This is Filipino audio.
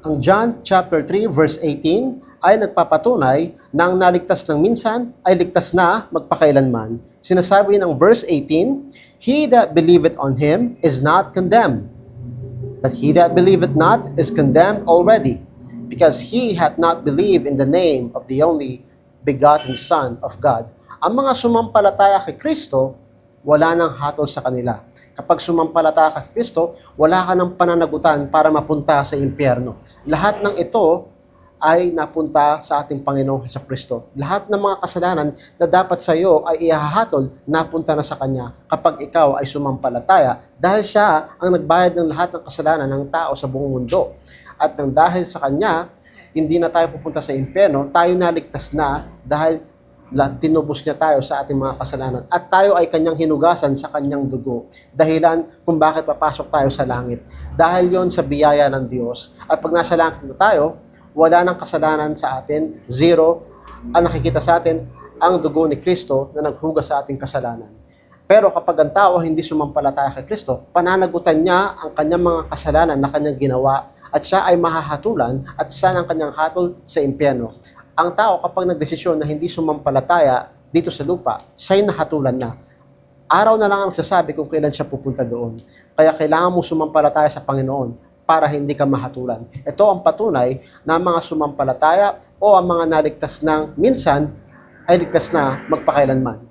Ang John chapter 3 verse 18 ay nagpapatunay na ang naligtas ng minsan ay ligtas na magpakailanman. Sinasabi ng verse 18, "He that believeth on him is not condemned, but he that believeth not is condemned already, because he hath not believed in the name of the only begotten Son of God." Ang mga sumampalataya kay Kristo, wala nang hatol sa kanila. Kapag sumampalataya kay Kristo, wala ka ng pananagutan para mapunta sa impyerno. Lahat ng ito ay napunta sa ating Panginoong Hesukristo. Lahat ng mga kasalanan na dapat sa iyo ay ihahatol, napunta na sa Kanya kapag ikaw ay sumampalataya, dahil Siya ang nagbayad ng lahat ng kasalanan ng tao sa buong mundo. At nang dahil sa Kanya, hindi na tayo pupunta sa impyerno, tayo naligtas na dahil tinubos niya tayo sa ating mga kasalanan. At tayo ay Kanyang hinugasan sa Kanyang dugo. Dahilan kung bakit papasok tayo sa langit. Dahil yon sa biyaya ng Diyos. At pag nasa langit na tayo, wala nang kasalanan sa atin, zero. Ang nakikita sa atin, ang dugo ni Kristo na naghugas sa ating kasalanan. Pero kapag ang tao hindi sumampalataya kay Kristo, pananagutan niya ang kanyang mga kasalanan na kanyang ginawa at siya ay mahahatulan at siya ang kanyang hatol sa impyerno. Ang tao kapag nagdesisyon na hindi sumampalataya dito sa lupa, siya'y nahatulan na. Araw na lang ang sasabi kung kailan siya pupunta doon. Kaya kailangan mo sumampalataya sa Panginoon para hindi ka mahatulan. Ito ang patunay na mga sumampalataya o ang mga naligtas ng minsan ay ligtas na magpakailanman.